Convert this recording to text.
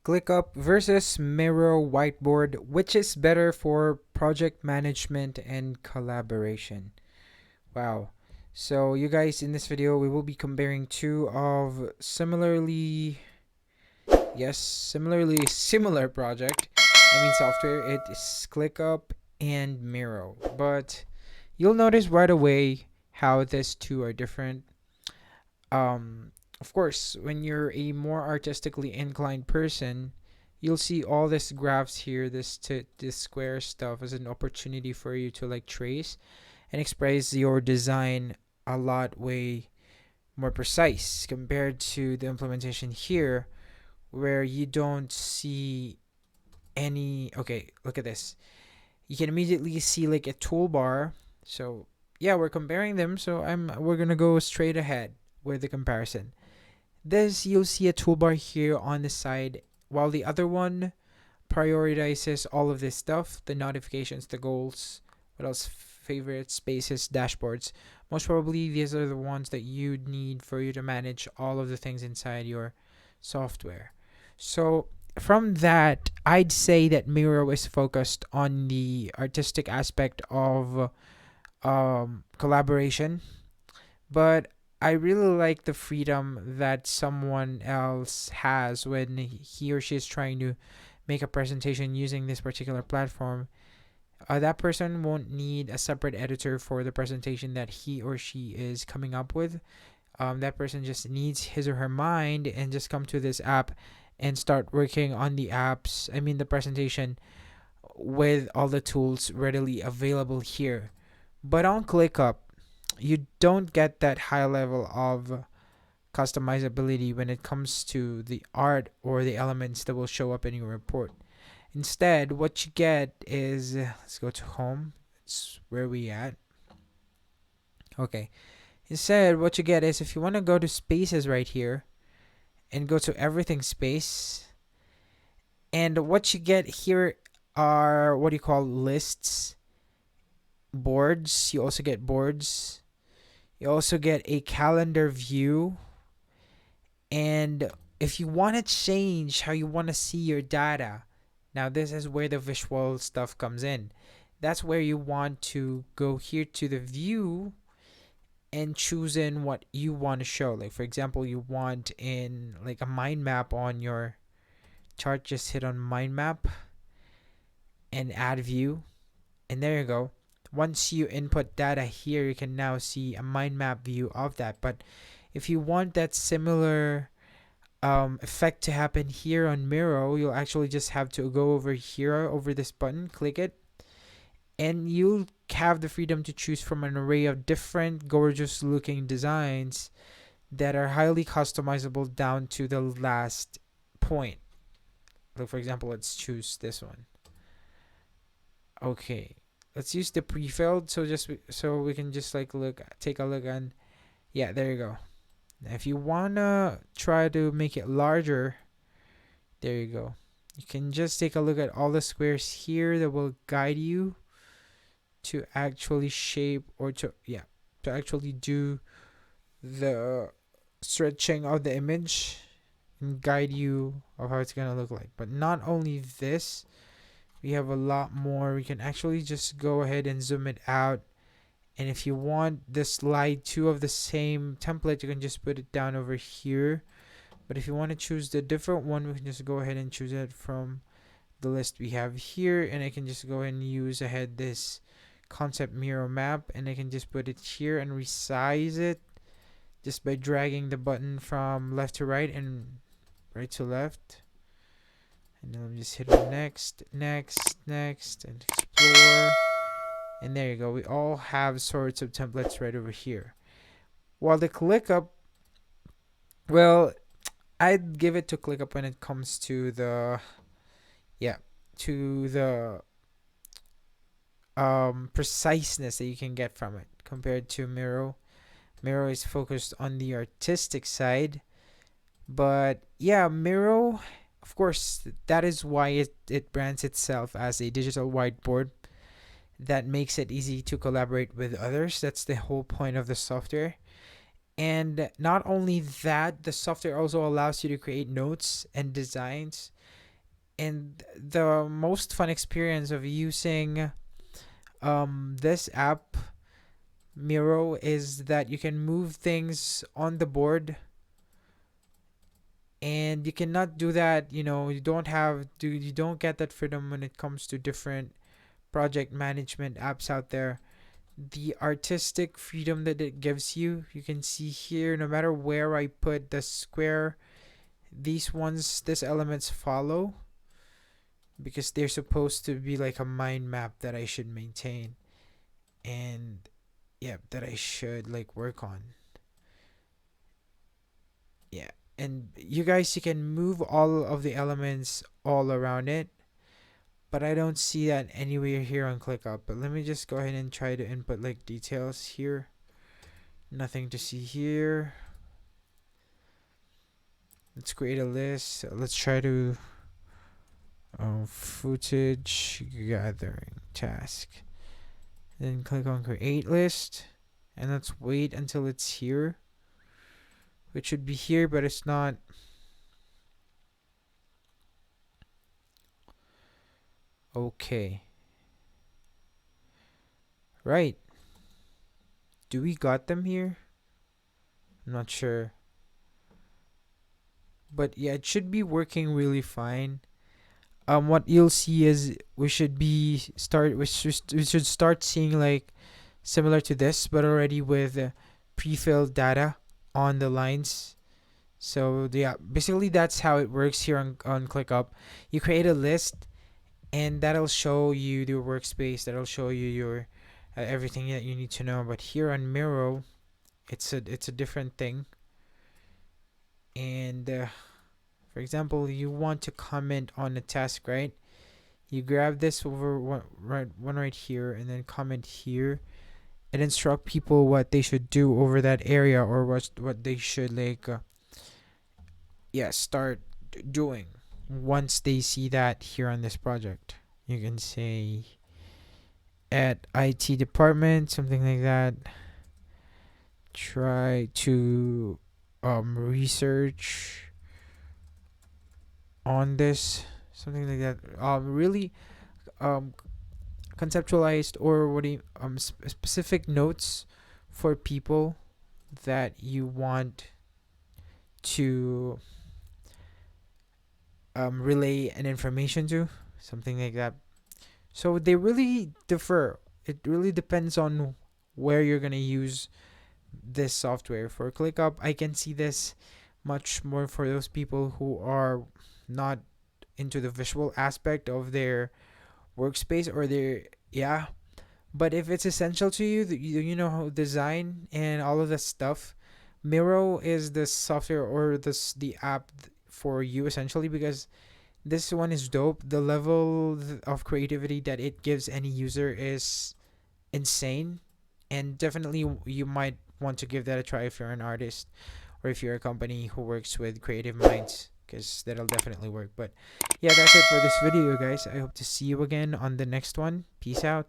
Clickup versus Miro Whiteboard, which is better for project management and collaboration? Wow. So you guys, in this video, we will be comparing two of similarly similar project. I mean software. It is Clickup and Miro. But you'll notice right away how these two are different. Of course, when you're a more artistically inclined person, you'll see all this graphs here, this square stuff as an opportunity for you to like trace and express your design a lot way more precise compared to the implementation here where you don't see any. Okay, look at this. You can immediately see like a toolbar. So yeah, we're comparing them, so we're gonna go straight ahead with the comparison. This, you'll see a toolbar here on the side, while the other one prioritizes all of this stuff, the notifications, the goals, what else, favorites, spaces, dashboards. Most probably these are the ones that you need for you to manage all of the things inside your software. So from that, I'd say that Miro is focused on the artistic aspect of collaboration, but I really like the freedom that someone else has when he or she is trying to make a presentation using this particular platform. That person won't need a separate editor for the presentation that he or she is coming up with. That person just needs his or her mind and just come to this app and start working on the presentation with all the tools readily available here. But on ClickUp, you don't get that high level of customizability when it comes to the art or the elements that will show up in your report. Instead, what you get is, let's go to home. It's where we at. Okay. Instead, what you get is, if you want to go to spaces right here and go to everything space, and what you get here are what you call lists, boards. You also get boards. You also get a calendar view. And if you want to change how you want to see your data, now this is where the visual stuff comes in. That's where you want to go here to the view and choose in what you want to show. Like for example, you want in like a mind map on your chart, just hit on mind map and add view. And there you go. Once you input data here, you can now see a mind map view of that. But if you want that similar effect to happen here on Miro, you'll actually just have to go over here, over this button, click it, and you'll have the freedom to choose from an array of different gorgeous looking designs that are highly customizable down to the last point. Like for example, let's choose this one. Okay, let's use the pre-filled, so we can just like take a look, and yeah, there you go. Now if you wanna try to make it larger, there you go. You can just take a look at all the squares here that will guide you to actually shape or to actually do the stretching of the image and guide you of how it's gonna look like. But not only this, we have a lot more. We can actually just go ahead and zoom it out, and if you want the slide 2 of the same template, you can just put it down over here. But if you want to choose the different one, we can just go ahead and choose it from the list we have here, and I can just go ahead and use ahead this concept Miro map, and I can just put it here and resize it just by dragging the button from left to right and right to left. And then just hit on next, and explore. And there you go. We all have sorts of templates right over here. While the ClickUp, well, I'd give it to ClickUp when it comes to the preciseness that you can get from it compared to Miro. Miro is focused on the artistic side, but yeah, Miro, of course, that is why it brands itself as a digital whiteboard that makes it easy to collaborate with others. That's the whole point of the software. And not only that, the software also allows you to create notes and designs. And the most fun experience of using this app, Miro, is that you can move things on the board, and you cannot do that. You don't get that freedom when it comes to different project management apps out there. The artistic freedom that it gives you, you can see here, no matter where I put the square, these elements follow, because they're supposed to be like a mind map that I should maintain, and yeah, that I should like work on. Yeah. And you can move all of the elements all around it, but I don't see that anywhere here on ClickUp. But let me just go ahead and try to input like details here. Nothing to see here. Let's create a list. Let's try to footage gathering task. Then click on create list, and let's wait until it's here. It should be here, but it's not. Okay. Right. Do we got them here? I'm not sure. But yeah, it should be working really fine. What you'll see is we should start seeing like similar to this, but already with pre-filled data on the lines. So yeah, basically that's how it works here on ClickUp. You create a list, and that'll show you your workspace. That'll show you your everything that you need to know. But here on Miro, it's a different thing. And for example, you want to comment on a task, right? You grab this over one right here, and then comment here, and instruct people what they should do over that area, or what they should like start doing once they see that here on this project. You can say at IT department, something like that. Try to research on this, something like that. Really um conceptualized, or what do you specific notes for people that you want to relay an information to, something like that. So they really differ. It really depends on where you're gonna use this software. For ClickUp, I can see this much more for those people who are not into the visual aspect of their workspace, or their yeah. But if it's essential to you, you know how design and all of that stuff, Miro is the software, or the app for you essentially, because this one is dope. The level of creativity that it gives any user is insane, and definitely you might want to give that a try if you're an artist, or if you're a company who works with creative minds, because that'll definitely work. But yeah, that's it for this video, guys. I hope to see you again on the next one. Peace out.